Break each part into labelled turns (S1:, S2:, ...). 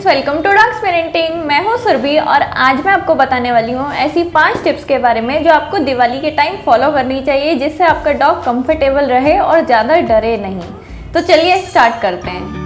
S1: Friends, welcome to dogs parenting. मैं हूं सुरभि और आज मैं आपको बताने वाली हूं ऐसी 5 टिप्स के बारे में जो आपको दिवाली के टाइम फॉलो करनी चाहिए, जिससे आपका डॉग कंफर्टेबल रहे और ज़्यादा डरे नहीं। तो चलिए स्टार्ट करते हैं।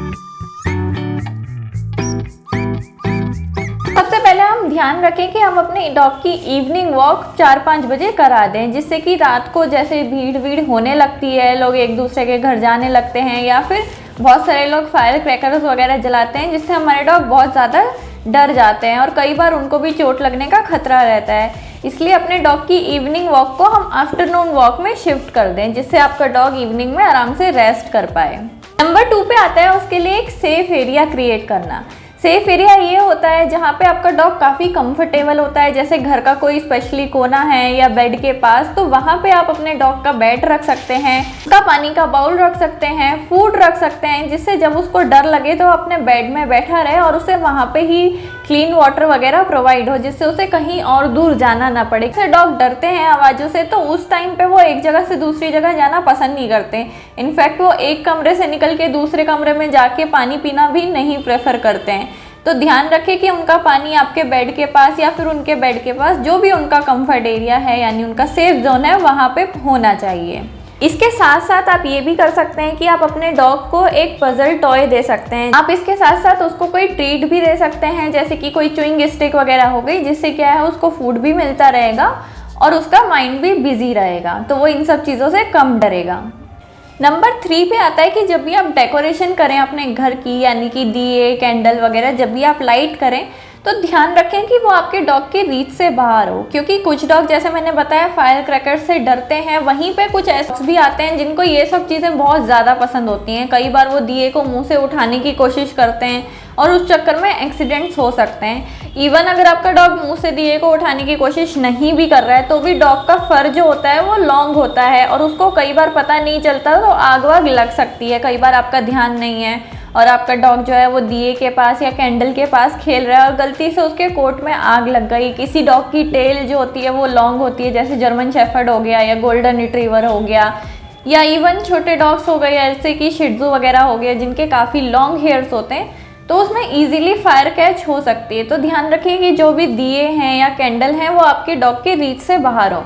S1: सबसे पहले हम ध्यान रखें कि हम अपने डॉग की इवनिंग वॉक 4-5 बजे करा दें, जिससे कि रात को जैसे भीड़ होने लगती है, लोग एक दूसरे के घर जाने लगते हैं या फिर बहुत सारे लोग फायर क्रैकर्स वगैरह जलाते हैं, जिससे हमारे डॉग बहुत ज़्यादा डर जाते हैं और कई बार उनको भी चोट लगने का खतरा रहता है। इसलिए अपने डॉग की इवनिंग वॉक को हम आफ्टरनून वॉक में शिफ्ट कर दें, जिससे आपका डॉग इवनिंग में आराम से रेस्ट कर पाए। नंबर 2 पे आता है उसके लिए एक सेफ एरिया क्रिएट करना। सेफ एरिया ये होता है जहाँ पे आपका डॉग काफ़ी कंफर्टेबल होता है, जैसे घर का कोई स्पेशली कोना है या बेड के पास, तो वहाँ पे आप अपने डॉग का बेड रख सकते हैं, उसका पानी का बाउल रख सकते हैं, फूड रख सकते हैं, जिससे जब उसको डर लगे तो अपने बेड में बैठा रहे और उसे वहाँ पे ही क्लीन वाटर वगैरह प्रोवाइड हो, जिससे उसे कहीं और दूर जाना ना पड़े। जैसे डॉग डरते हैं आवाज़ों से, तो उस टाइम पे वो एक जगह से दूसरी जगह जाना पसंद नहीं करते। इनफैक्ट वो एक कमरे से निकल के दूसरे कमरे में जाके पानी पीना भी नहीं प्रेफर करते हैं। तो ध्यान रखें कि उनका पानी आपके बेड के पास या फिर उनके बेड के पास जो भी उनका कंफर्ट एरिया है, यानी उनका सेफ जोन है, वहाँ पे होना चाहिए। इसके साथ साथ आप ये भी कर सकते हैं कि आप अपने डॉग को एक पजल टॉय दे सकते हैं। आप इसके साथ साथ उसको कोई ट्रीट भी दे सकते हैं, जैसे कि कोई च्युइंग स्टिक वगैरह हो गई, जिससे क्या है उसको फूड भी मिलता रहेगा और उसका माइंड भी बिजी रहेगा, तो वो इन सब चीज़ों से कम डरेगा। नंबर 3 पे आता है कि जब भी आप डेकोरेशन करें अपने घर की, यानी कि दिए, कैंडल वगैरह जब भी आप लाइट करें, तो ध्यान रखें कि वो आपके डॉग के रीच से बाहर हो, क्योंकि कुछ डॉग जैसे मैंने बताया फायर क्रैकर्स से डरते हैं। वहीं पे कुछ ऐसे भी आते हैं जिनको ये सब चीज़ें बहुत ज़्यादा पसंद होती हैं। कई बार वो दिए को मुंह से उठाने की कोशिश करते हैं और उस चक्कर में एक्सीडेंट्स हो सकते हैं। इवन अगर आपका डॉग मुंह से दिए को उठाने की कोशिश नहीं भी कर रहा है, तो भी डॉग का फर जो होता है वो लॉन्ग होता है और उसको कई बार पता नहीं चलता, तो आग वाग लग सकती है। कई बार आपका ध्यान नहीं है और आपका डॉग जो है वो दिए के पास या कैंडल के पास खेल रहा है और गलती से उसके कोट में आग लग गई। किसी डॉग की टेल जो होती है वो लॉन्ग होती है, जैसे जर्मन शेफर्ड हो गया या गोल्डन रिट्रीवर हो गया, या इवन छोटे डॉग्स हो गए जैसे कि शिट्जू वगैरह हो गए, जिनके काफ़ी लॉन्ग हेयर्स होते हैं, तो उसमें इजीली फायर कैच हो सकती है। तो ध्यान रखिए कि जो भी दिए हैं या कैंडल हैं वो आपके डॉग के रीच से बाहर हो।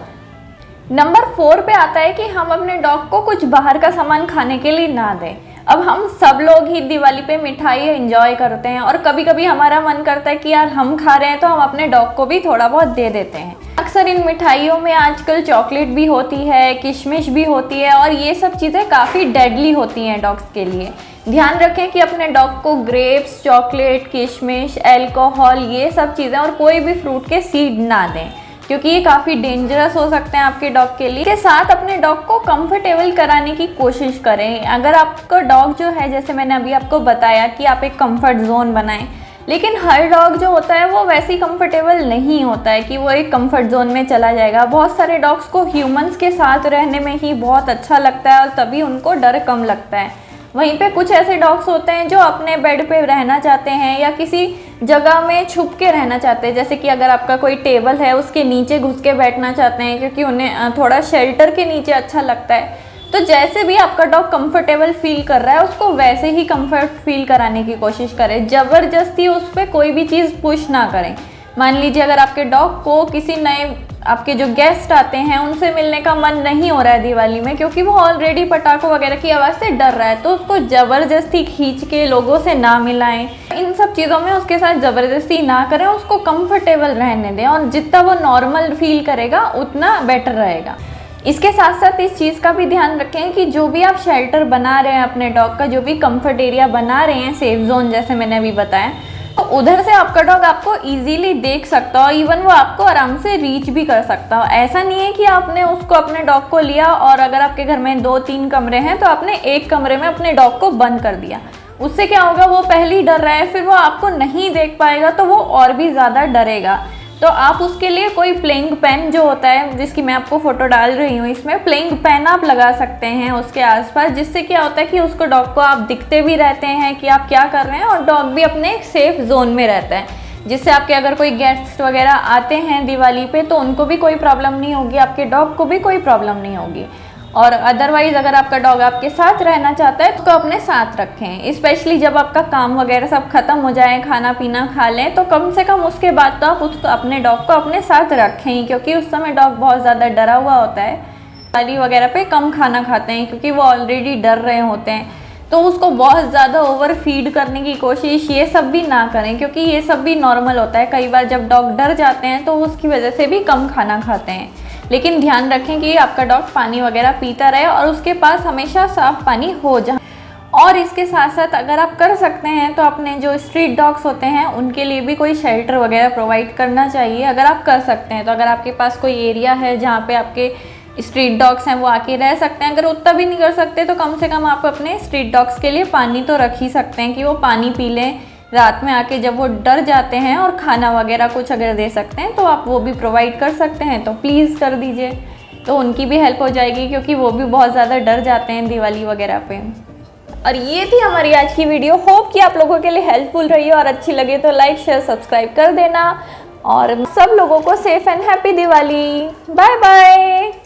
S1: नंबर 4 पे आता है कि हम अपने डॉग को कुछ बाहर का सामान खाने के लिए ना दें। अब हम सब लोग ही दिवाली पे मिठाई एंजॉय करते हैं और कभी कभी हमारा मन करता है कि यार हम खा रहे हैं तो हम अपने डॉग को भी थोड़ा बहुत दे देते हैं। अक्सर इन मिठाइयों में आजकल चॉकलेट भी होती है, किशमिश भी होती है और ये सब चीज़ें काफ़ी डेडली होती हैं डॉग्स के लिए। ध्यान रखें कि अपने डॉग को ग्रेप्स, चॉकलेट, किशमिश, अल्कोहल, ये सब चीज़ें और कोई भी फ्रूट के सीड ना दें, क्योंकि ये काफ़ी डेंजरस हो सकते हैं आपके डॉग के लिए। इसके साथ अपने डॉग को कंफर्टेबल कराने की कोशिश करें। अगर आपका डॉग जो है, जैसे मैंने अभी आपको बताया कि आप एक कंफर्ट जोन बनाएं, लेकिन हर डॉग जो होता है वो वैसे ही कंफर्टेबल नहीं होता है कि वो एक कंफर्ट जोन में चला जाएगा। बहुत सारे डॉग्स को ह्यूमंस के साथ रहने में ही बहुत अच्छा लगता है और तभी उनको डर कम लगता है। वहीं पे कुछ ऐसे डॉग्स होते हैं जो अपने बेड पे रहना चाहते हैं या किसी जगह में छुप के रहना चाहते हैं, जैसे कि अगर आपका कोई टेबल है उसके नीचे घुस के बैठना चाहते हैं, क्योंकि उन्हें थोड़ा शेल्टर के नीचे अच्छा लगता है। तो जैसे भी आपका डॉग कंफर्टेबल फील कर रहा है, उसको वैसे ही कंफर्ट फील कराने की कोशिश करें। ज़बरदस्ती उस पर कोई भी चीज़ पुश ना करें। मान लीजिए अगर आपके डॉग को किसी नए आपके जो गेस्ट आते हैं उनसे मिलने का मन नहीं हो रहा है दिवाली में, क्योंकि वो ऑलरेडी पटाखों वगैरह की आवाज़ से डर रहा है, तो उसको ज़बरदस्ती खींच के लोगों से ना मिलाएं। इन सब चीज़ों में उसके साथ ज़बरदस्ती ना करें, उसको कंफर्टेबल रहने दें और जितना वो नॉर्मल फील करेगा उतना बेटर रहेगा। इसके साथ साथ इस चीज़ का भी ध्यान रखें कि जो भी आप शेल्टर बना रहे हैं अपने डॉग का, जो भी कंफर्ट एरिया बना रहे हैं, सेफ जोन जैसे मैंने अभी बताया, तो उधर से आपका डॉग आपको इजीली देख सकता हो, इवन वो आपको आराम से रीच भी कर सकता हो। ऐसा नहीं है कि आपने उसको अपने डॉग को लिया और अगर आपके घर में 2-3 कमरे हैं तो आपने एक कमरे में अपने डॉग को बंद कर दिया। उससे क्या होगा, वो पहले ही डर रहा है, फिर वो आपको नहीं देख पाएगा तो वो और भी ज़्यादा डरेगा। तो आप उसके लिए कोई प्लेइंग पेन जो होता है, जिसकी मैं आपको फ़ोटो डाल रही हूँ, इसमें प्लेइंग पेन आप लगा सकते हैं उसके आसपास, जिससे क्या होता है कि उसको डॉग को आप दिखते भी रहते हैं कि आप क्या कर रहे हैं और डॉग भी अपने एक सेफ जोन में रहता है, जिससे आपके अगर कोई गेस्ट वगैरह आते हैं दिवाली पे तो उनको भी कोई प्रॉब्लम नहीं होगी, आपके डॉग को भी कोई प्रॉब्लम नहीं होगी। और अदरवाइज़ अगर आपका डॉग आपके साथ रहना चाहता है तो उसको अपने साथ रखें। स्पेशली जब आपका काम वगैरह सब खत्म हो जाए, खाना पीना खा लें, तो कम से कम उसके बाद तो आप उसको अपने डॉग को अपने साथ रखें, क्योंकि उस समय डॉग बहुत ज़्यादा डरा हुआ होता है। थाली वगैरह पे कम खाना खाते हैं क्योंकि वो ऑलरेडी डर रहे होते हैं, तो उसको बहुत ज़्यादा ओवर फीड करने की कोशिश ये सब भी ना करें, क्योंकि ये सब भी नॉर्मल होता है। कई बार जब डॉग डर जाते हैं तो उसकी वजह से भी कम खाना खाते हैं। लेकिन ध्यान रखें कि आपका डॉग पानी वगैरह पीता रहे और उसके पास हमेशा साफ़ पानी हो जाए। और इसके साथ साथ अगर आप कर सकते हैं तो अपने जो स्ट्रीट डॉग्स होते हैं उनके लिए भी कोई शेल्टर वगैरह प्रोवाइड करना चाहिए, अगर आप कर सकते हैं तो। अगर आपके पास कोई एरिया है जहाँ पे आपके स्ट्रीट डॉग्स हैं वो आके रह सकते हैं, अगर उतना भी नहीं कर सकते तो कम से कम आप अपने स्ट्रीट डॉग्स के लिए पानी तो रख ही सकते हैं कि वो पानी पी लें रात में आके जब वो डर जाते हैं। और खाना वगैरह कुछ अगर दे सकते हैं तो आप वो भी प्रोवाइड कर सकते हैं तो प्लीज़ कर दीजिए, तो उनकी भी हेल्प हो जाएगी, क्योंकि वो भी बहुत ज़्यादा डर जाते हैं दिवाली वगैरह पे। और ये थी हमारी आज की वीडियो। होप कि आप लोगों के लिए हेल्पफुल रही और अच्छी लगे तो लाइक शेयर सब्सक्राइब कर देना। और सब लोगों को safe and happy Diwali. Bye bye.